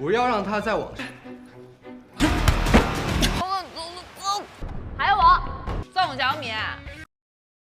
不要让他在网上。还有我宋小敏。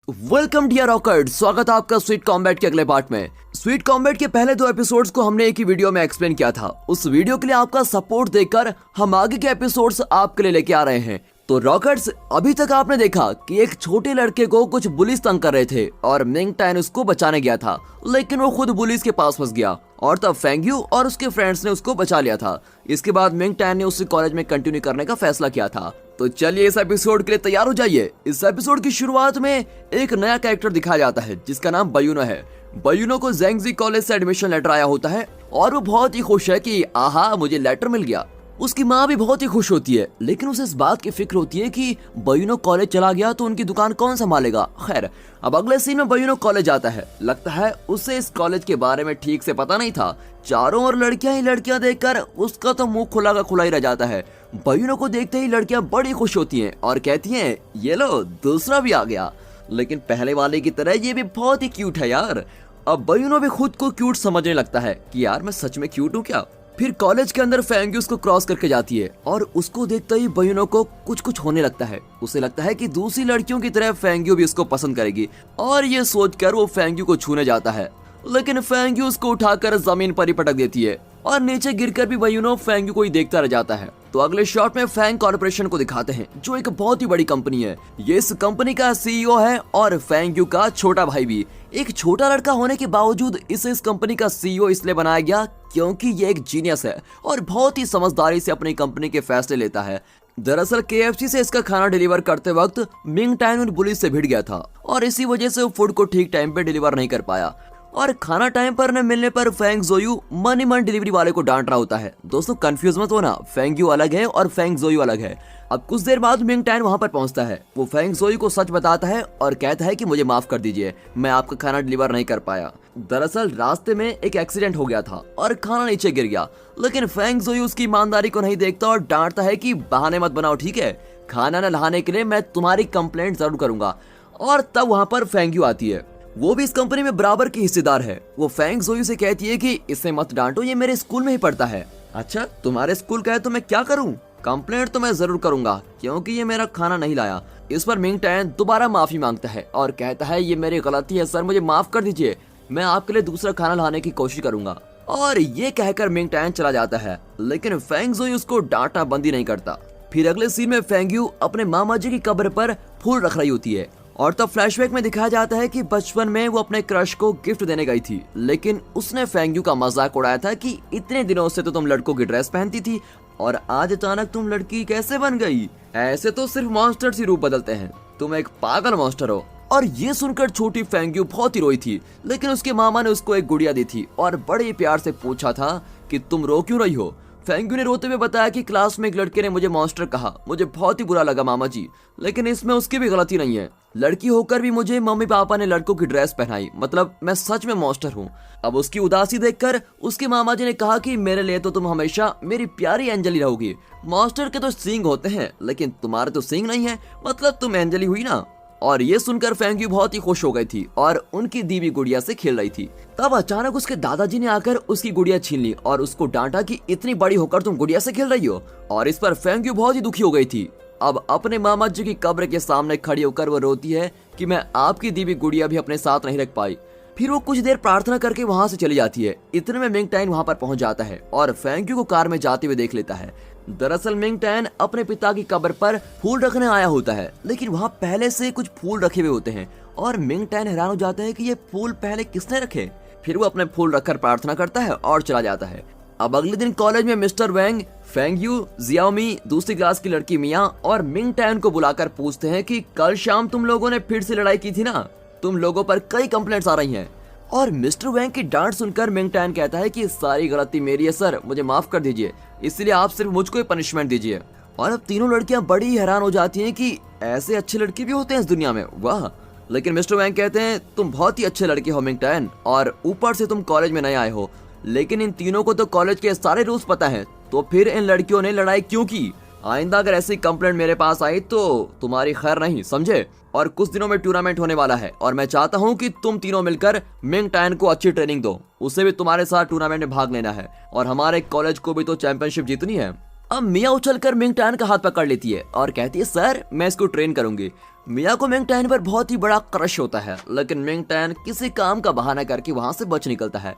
welcome dear रॉकर्ड, स्वागत है आपका स्वीट कॉम्बैट के अगले पार्ट में। स्वीट कॉम्बैट के पहले 2 एपिसोड्स को हमने एक ही वीडियो में एक्सप्लेन किया था। उस वीडियो के लिए आपका सपोर्ट देखकर हम आगे के एपिसोड्स आपके लिए लेके आ रहे हैं। तो रॉकर्ड्स, अभी तक आपने देखा कि एक छोटे लड़के को कुछ बुलिस तंग कर रहे थे और मिंग टैन उसको बचाने गया था, लेकिन वो खुद बुलिस के पास फंस गया और तब फेंग यू और उसके फ्रेंड्स ने उसको बचा लिया था। इसके बाद मिंग टैन ने उसे कॉलेज में कंटिन्यू करने का फैसला किया था। तो चलिए इस एपिसोड के लिए तैयार हो जाइए। इस एपिसोड की शुरुआत में एक नया कैरेक्टर दिखाया जाता है जिसका नाम बयूनो है। बयूनो को ज़ेंगजी कॉलेज से एडमिशन लेटर आया होता है और वो बहुत ही खुश है कि आहा मुझे लेटर मिल गया। उसकी माँ भी बहुत ही खुश होती है, लेकिन उसे इस बात की फिक्र होती है कि बयूनो कॉलेज चला गया तो उनकी दुकान कौन संभालेगा। खैर, अब अगले सीन में बयूनो कॉलेज जाता है। लगता है उसे इस कॉलेज के बारे में ठीक से पता नहीं था। चारों ओर लड़कियां ही लड़कियां देखकर उसका तो मुंह खुला का खुला ही रह जाता है। बयूनो को देखते ही लड़कियां बड़ी खुश होती हैं और कहती हैं, ये लो दूसरा भी आ गया। लेकिन पहले वाले की तरह ये भी बहुत ही क्यूट है यार। अब बयूनो भी खुद को क्यूट समझने लगता है कि यार मैं सच में क्यूट हूँ क्या। फिर कॉलेज के अंदर फेंग यू उसको क्रॉस करके जाती है और उसको देखते ही बयूनो को कुछ कुछ होने लगता है। उसे लगता है कि दूसरी लड़कियों की तरह फेंग यू भी उसको पसंद करेगी और ये सोचकर वो फेंग यू को छूने जाता है, लेकिन फेंग यू उसको उठाकर जमीन पर ही पटक देती है और नीचे गिरकर भी बयूनो फेंग यू को ही देखता रह जाता है। तो अगले शॉट में फैंग कॉर्पोरेशन को दिखाते हैं जो एक बहुत ही बड़ी कंपनी है। ये इस कंपनी का सीईओ है और फेंग यू का छोटा भाई भी। एक छोटा लड़का होने के बावजूद इसे इस कंपनी का सीईओ इसलिए बनाया गया क्योंकि ये एक जीनियस है और बहुत ही समझदारी से अपनी कंपनी के फैसले लेता है। दरअसल केएफसी से इसका खाना डिलीवर करते वक्त मिंग टैन उन पुलिस से भिड़ गया था और इसी वजह से वो फूड को ठीक टाइम पे डिलीवर नहीं कर पाया और खाना टाइम पर न मिलने पर फेंग जोयू मन ही मन डिलीवरी वाले को डांट रहा होता है। दोस्तों कंफ्यूज मत होना, फेंग यू अलग है और फेंग जोयू अलग है। अब कुछ देर बाद मिंग टैन वहां पर पहुंचता है। वो फेंग जोयू को सच बताता है और कहता है कि मुझे माफ कर दीजिए, मैं आपका खाना डिलीवर नहीं कर पाया। दरअसल रास्ते में एक एक्सीडेंट हो गया था और खाना नीचे गिर गया, लेकिन फेंग जोयू उसकी ईमानदारी को नहीं देखता और डांटता है कि बहाने मत बनाओ, ठीक है, खाना न लाने के लिए मैं तुम्हारी कंप्लेंट जरूर करूंगा। और तब वहां पर फेंग यू आती है। वो भी इस कंपनी में बराबर की हिस्सेदार है। वो फेंग जोयू से कहती है कि इसे मत डांटो, ये मेरे स्कूल में ही पढ़ता है। अच्छा, तुम्हारे स्कूल का है तो मैं क्या करूं? कंप्लेंट तो मैं जरूर करूंगा क्योंकि ये मेरा खाना नहीं लाया। इस पर मिंग टैन दोबारा माफी मांगता है और कहता है ये मेरी गलती है सर, मुझे माफ कर दीजिए, मैं आपके लिए दूसरा खाना लाने की कोशिश करूंगा। और ये कहकर मिंग टैन चला जाता है, लेकिन फेंग जोयू उसको डांटना बंद ही नहीं करता। फिर अगले सीन में फेंग यू अपने मामा जी की कब्र पर फूल रख रही होती है और तब फ्लैशबैक में दिखाया जाता है कि बचपन में वो अपने क्रश को गिफ्ट देने गई थी, लेकिन उसने फेंग यू का मजाक उड़ाया था कि इतने दिनों से तो तुम लड़कों की ड्रेस पहनती थी और आज अचानक तुम लड़की कैसे बन गई? ऐसे तो सिर्फ मॉन्स्टर्स ही रूप बदलते हैं, तुम एक पागल मॉन्स्टर हो। और ये सुनकर छोटी फेंग यू बहुत ही रोई थी, लेकिन उसके मामा ने उसको एक गुड़िया दी थी और बड़े प्यार से पूछा था कि तुम रो क्यों रही हो। फेंग यू ने रोते हुए बताया कि क्लास में एक लड़के ने मुझे मॉन्स्टर कहा, मुझे बहुत ही बुरा लगा मामा जी, लेकिन इसमें उसकी भी गलती नहीं है। लड़की होकर भी मुझे मम्मी पापा ने लड़कों की ड्रेस पहनाई, मतलब मैं सच में मॉन्स्टर हूँ। अब उसकी उदासी देखकर उसके मामा जी ने कहा कि मेरे लिए तो तुम हमेशा मेरी प्यारी एंजली रहोगी। मॉन्स्टर के तो सींग होते हैं लेकिन तुम्हारे तो सींग नहीं है, मतलब तुम एंजली हुई ना। और ये सुनकर फेंग यू बहुत ही खुश हो गई थी और उनकी दी हुई गुड़िया से खेल रही थी। तब अचानक उसके दादाजी ने आकर उसकी गुड़िया छीन ली और उसको डांटा कि इतनी बड़ी होकर तुम गुड़िया से खेल रही हो। और इस पर फेंग यू बहुत ही दुखी हो गई थी। अब अपने मामा जी की कब्र के सामने खड़ी होकर वो रोती है कि मैं आपकी दी हुई गुड़िया भी अपने साथ नहीं रख पाई। फिर वो कुछ देर प्रार्थना करके वहां से चली जाती है। इतने में मिंग टैन वहां पर पहुंच जाता है और फेंग यू को कार में जाते हुए देख लेता है। दरअसल मिंग टैन अपने पिता की कब्र पर फूल रखने आया होता है, लेकिन वहाँ पहले से कुछ फूल रखे हुए होते हैं और मिंग टैन हैरान हो जाता है कि ये फूल पहले किसने रखे। फिर वो अपने फूल रखकर प्रार्थना करता है और चला जाता है। अब अगले दिन कॉलेज में मिस्टर वैंग, फेंग यू, जियाओमी, दूसरी क्लास की लड़की मिया और मिंग टैन को बुलाकर पूछते हैं कि कल शाम तुम लोगों ने फिर से लड़ाई की थी ना, तुम लोगों पर कई कंप्लेंट्स आ रही हैं। और मिस्टर वैंग की डांट सुनकर मिंग टैन कहता है कि सारी गलती मेरी है सर, मुझे माफ कर दीजिए, इसलिए आप सिर्फ मुझको ही पनिशमेंट दीजिए। और अब तीनों लड़कियां बड़ी हैरान हो जाती हैं कि ऐसे अच्छे लड़के भी होते हैं इस दुनिया में, वाह। लेकिन मिस्टर वैंग कहते हैं तुम बहुत ही अच्छे लड़के हो मिंग टैन, और ऊपर से तुम कॉलेज में नए आए हो, लेकिन इन तीनों को तो कॉलेज के सारे रूल्स पता है, तो फिर इन लड़कियों ने लड़ाई क्यों की? आइंदा अगर ऐसी कंप्लेंट मेरे पास आई तो तुम्हारी खैर नहीं, समझे। और कुछ दिनों में टूर्नामेंट होने वाला है और मैं चाहता हूँ कि तुम तीनों मिलकर मिंग टैन को अच्छी ट्रेनिंग दो। उसे भी तुम्हारे साथ टूर्नामेंट में भाग लेना है और हमारे कॉलेज को भी तो चैंपियनशिप जीतनी है। अब मिया उछलकर मिंग टैन का हाथ पकड़ लेती है और कहती है सर मैं इसको ट्रेन करूंगी। मिया को मिंग टैन पर बहुत ही बड़ा क्रश होता है, लेकिन मिंग टैन किसी काम का बहाना करके वहां से बच निकलता है।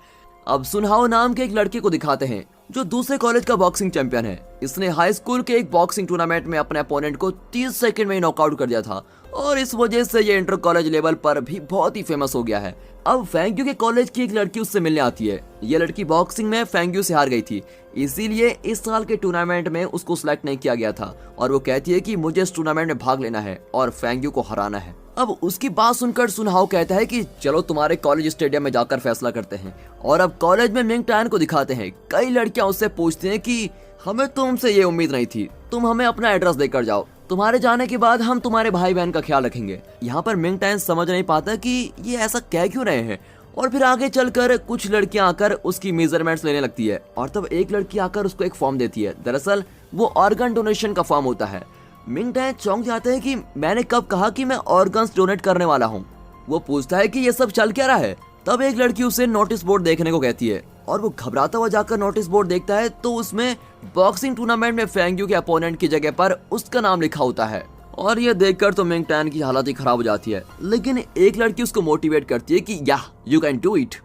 अब सुनहाओ नाम के एक लड़के को दिखाते हैं जो दूसरे कॉलेज का बॉक्सिंग चैंपियन है। इसने हाई स्कूल के एक बॉक्सिंग टूर्नामेंट में अपने अपोनेंट को 30 सेकंड में ही नॉकआउट कर दिया था और इस वजह से ये इंटर कॉलेज लेवल पर भी बहुत ही फेमस हो गया है। अब फेंग्यू के कॉलेज की एक लड़की उससे मिलने आती है। ये लड़की बॉक्सिंग में फेंग्यू से हार गई थी, इसीलिए इस साल के टूर्नामेंट में उसको सिलेक्ट नहीं किया गया था और वो कहती है कि मुझे इस टूर्नामेंट में भाग लेना है और फेंग्यू को हराना है। अब उसकी बात सुनकर सुनहाओ कहता है कि चलो तुम्हारे कॉलेज स्टेडियम में जाकर फैसला करते हैं। और अब कॉलेज में मिंग टैन को दिखाते हैं। कई लड़कियां उससे पूछती हैं कि हमें तुमसे ये उम्मीद नहीं थी, तुम हमें अपना एड्रेस देकर जाओ, तुम्हारे जाने के बाद हम तुम्हारे भाई बहन का ख्याल रखेंगे। यहाँ पर मिंग टैन समझ नहीं पाता कि ये ऐसा कह क्यों रहे हैं और फिर आगे चलकर कुछ लड़कियां आकर उसकी मेजरमेंट्स लेने लगती है और तब एक लड़की आकर उसको एक फॉर्म देती है। दरअसल वो ऑर्गन डोनेशन का फॉर्म होता है। मिंग टैन चौंक जाते हैं कि मैंने कब कहा कि मैं ऑर्गन्स डोनेट करने वाला हूँ। वो पूछता है कि ये सब चल क्या रहा है। तब एक लड़की उसे नोटिस बोर्ड देखने को कहती है और वो घबराता हुआ जाकर नोटिस बोर्ड देखता है तो उसमें बॉक्सिंग टूर्नामेंट में फेंग्यू के अपोनेंट की जगह पर उसका नाम लिखा होता है। और ये देखकर तो मिंग टैन की हालत ही खराब हो जाती है, लेकिन एक लड़की उसको मोटिवेट करती है कि या यू कैन डू इट।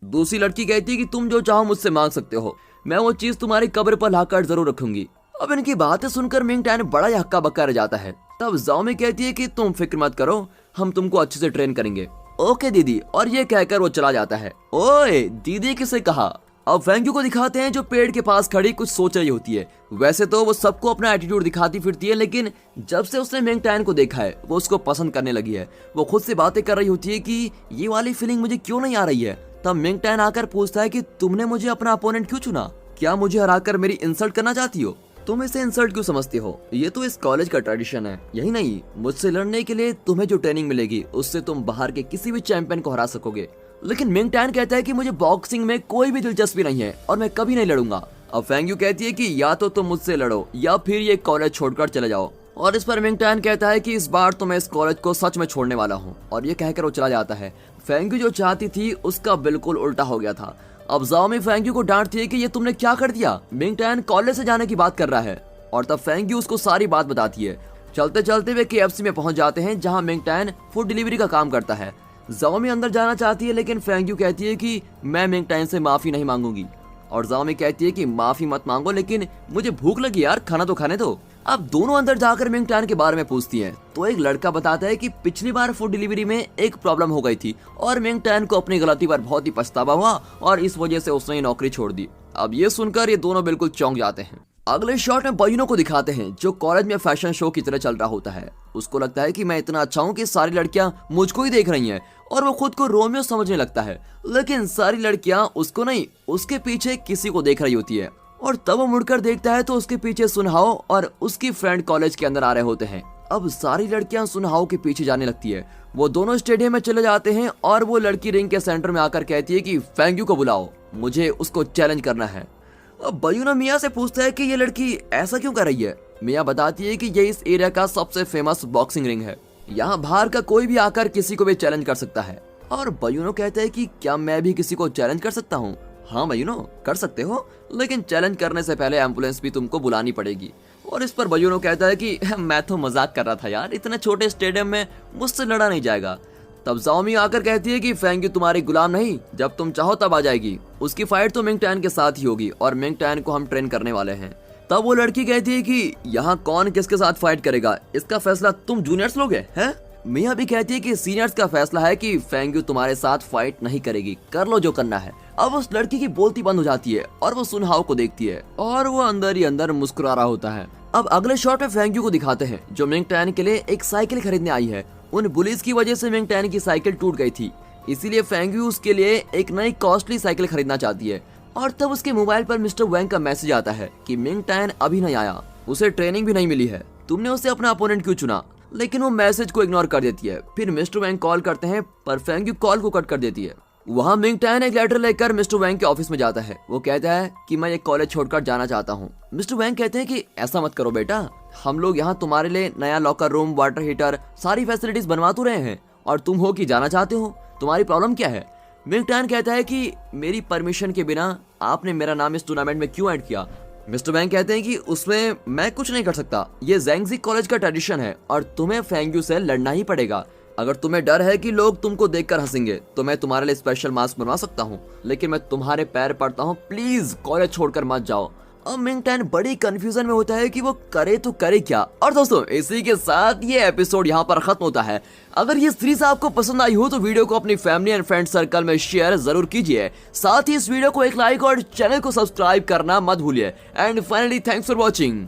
दूसरी लड़की कहती है कि तुम जो चाहो मुझसे मांग सकते हो, मैं वो चीज तुम्हारी कब्र पर लाकर जरूर रखूंगी। अब इनकी बातें सुनकर मिंग टैन बड़ा ही हक्का बक्का रह जाता है। तब जाओमी कहती है कि तुम फिक्र मत करो, हम तुमको अच्छे से ट्रेन करेंगे। ओके दीदी, और ये कहकर वो चला जाता है। ओए दीदी किसे कहा। अब फेंग्यू को दिखाते हैं जो पेड़ के पास खड़ी कुछ सोच रही होती है। वैसे तो वो सबको अपना एटीट्यूड दिखाती फिरती है, लेकिन जब से उसने मिंग टैन को देखा है वो उसको पसंद करने लगी है। वो खुद से बातें कर रही होती है कि ये वाली फीलिंग मुझे क्यों नहीं आ रही है। तब मिंग टैन आकर पूछता है कि तुमने मुझे अपना अपोनेंट क्यों चुना, क्या मुझे हराकर मेरी इंसल्ट करना चाहती हो? तुम इसे इंसल्ट क्यों समझती हो, ये तो इस कॉलेज का ट्रेडिशन है। यही नहीं, मुझसे लड़ने के लिए तुम्हें जो ट्रेनिंग मिलेगी उससे तुम बाहर के किसी भी चैंपियन को हरा सकोगे। लेकिन मिंग टैन कहता है कि मुझे बॉक्सिंग में कोई भी दिलचस्पी नहीं है और मैं कभी नहीं लड़ूंगा। अब फेंग्यू कहती है कि या तो तुम मुझसे लड़ो या फिर ये कॉलेज छोड़कर चले जाओ। और इस पर मिंग टैन कहता है कि इस बार तो मैं इस कॉलेज को सच में छोड़ने वाला हूँ, और ये कहकर वो चला जाता है। फेंग्यू जो चाहती थी उसका बिल्कुल उल्टा हो गया था। अब जाओमी फेंग्यू को डांटती है कि ये तुमने क्या कर दिया, मिंग टैन कॉलेज से जाने की बात कर रहा है। और तब फेंग्यू उसको सारी बात बताती है। चलते चलते वे KFC में पहुंच जाते हैं जहां मिंग टैन फूड डिलीवरी का काम करता है। जाओमी अंदर जाना चाहती है, लेकिन फेंग्यू कहती है कि मैं मिंग टैन से माफी नहीं मांगूंगी। और जाओमी कहती है कि माफी मत मांगो, लेकिन मुझे भूख लगी यार, खाना तो खाने दो। अब दोनों अंदर जाकर मिंग टैन के बारे में पूछती हैं तो एक लड़का बताता है कि पिछली बार फूड डिलीवरी में एक प्रॉब्लम हो गई थी और मिंग टैन को अपनी गलती पर बहुत ही पछतावा हुआ और इस वजह से उसने नौकरी छोड़ दी। अब ये सुनकर ये दोनों बिल्कुल चौंक जाते हैं। अगले शॉट में बयूनो को दिखाते हैं जो कॉलेज में फैशन शो की तरह चल रहा होता है। उसको लगता है कि मैं इतना अच्छा हूँ कि सारी लड़कियां मुझको ही देख रही हैं और वो खुद को रोमियो समझने लगता है, लेकिन सारी लड़कियां उसको नहीं, उसके पीछे किसी को देख रही होती है। और तब वो मुड़कर देखता है तो उसके पीछे सुनहाओ और उसकी फ्रेंड कॉलेज के अंदर आ रहे होते हैं। अब सारी लड़कियां सुनहाओ के पीछे जाने लगती है। वो दोनों स्टेडियम में चले जाते हैं और वो लड़की रिंग के सेंटर में आकर कहती है कि फेंग्यू को बुलाओ, मुझे उसको चैलेंज करना है। अब बयूनो मिया से पूछता है कि ये लड़की ऐसा क्यों कर रही है। मिया बताती है कि ये इस एरिया का सबसे फेमस बॉक्सिंग रिंग है, यहाँ बाहर का कोई भी आकर किसी को भी चैलेंज कर सकता है। और बयूनो कहता है कि क्या मैं भी किसी को चैलेंज कर सकता हूँ? हाँ बयूनो, कर सकते हो, लेकिन चैलेंज करने से पहले एम्बुलेंस भी तुमको बुलानी पड़ेगी। और इस पर बयूनो कहता है कि मैं तो मजाक कर रहा था यार, इतने छोटे स्टेडियम में मुझसे लड़ा नहीं जाएगा। तब जाओमी आकर कहती है कि फेंग्यू तुम्हारी गुलाम नहीं, जब तुम चाहो तब आ जाएगी। उसकी फाइट तो मिंग टैन के साथ ही होगी और मिंग टैन को हम ट्रेन करने वाले हैं। तब वो लड़की कहती है कि यहाँ कौन किसके साथ फाइट करेगा, इसका फैसला तुम जूनियर्स लोगे हैं। मिया भी कहती है कि सीनियर्स का फैसला है कि फेंग्यू तुम्हारे साथ फाइट नहीं करेगी, कर लो जो करना है। अब उस लड़की की बोलती बंद हो जाती है और वो सुनहाओ को देखती है और वो अंदर ही अंदर मुस्कुरा रहा होता है। अब अगले शॉट में फेंग्यू को दिखाते हैं जो मिंग टैन के लिए एक साइकिल खरीदने आई है। उन बुलीज की वजह से मिंग टैन की साइकिल टूट गई थी, इसीलिए फेंग्यू उसके लिए एक नई कॉस्टली साइकिल खरीदना चाहती है। और तब उसके मोबाइल पर मिस्टर वैंग का मैसेज आता है कि मिंग टैन अभी नहीं आया, उसे ट्रेनिंग भी नहीं मिली है, तुमने उसे अपना अपोनेंट क्यों चुना। लेकिन वो मैसेज को इग्नोर कर देती है। फिर मिस्टर वैंग कॉल करते हैं पर फेंग्यू कॉल को कट कर देती है। वहाँ मिंग टैन एक लेटर लेकर मिस्टर वैंग के ऑफिस में जाता है। वो कहता है कि मैं ये कॉलेज छोड़कर जाना चाहता हूँ। मिस्टर वैंग कहते हैं कि ऐसा मत करो बेटा, हम लोग यहाँ तुम्हारे लिए नया लॉकर रूम, वाटर हीटर, सारी फैसिलिटीज बनवा तो रहे हैं और तुम हो कि जाना चाहते हो, तुम्हारी प्रॉब्लम क्या है? मिंग टैन कहता है कि मेरी परमिशन के बिना आपने मेरा नाम इस टूर्नामेंट में क्यों ऐड किया? मिस्टर वैंग कहते हैं कि उसमें मैं कुछ नहीं कर सकता, ये ज़ैंगजी कॉलेज का ट्रेडिशन है और तुम्हें फेंग यू से लड़ना ही पड़ेगा। अगर तुम्हें डर है कि लोग तुमको देखकर हंसेंगे तो मैं तुम्हारे लिए स्पेशल मास्क बनवा सकता हूँ, लेकिन मैं तुम्हारे पैर पड़ता हूँ, प्लीज कॉलेज छोड़कर मत जाओ। और मिंग टैन बड़ी कंफ्यूजन में होता है कि वो करे तो करे क्या। और दोस्तों इसी के साथ ये एपिसोड यहाँ पर खत्म होता है। अगर ये सीरीज आपको पसंद आई हो तो वीडियो को अपनी फैमिली एंड फ्रेंड सर्कल में शेयर जरूर कीजिए। साथ ही इस वीडियो को एक लाइक और चैनल को सब्सक्राइब करना मत भूलिए। And finally thanks for watching.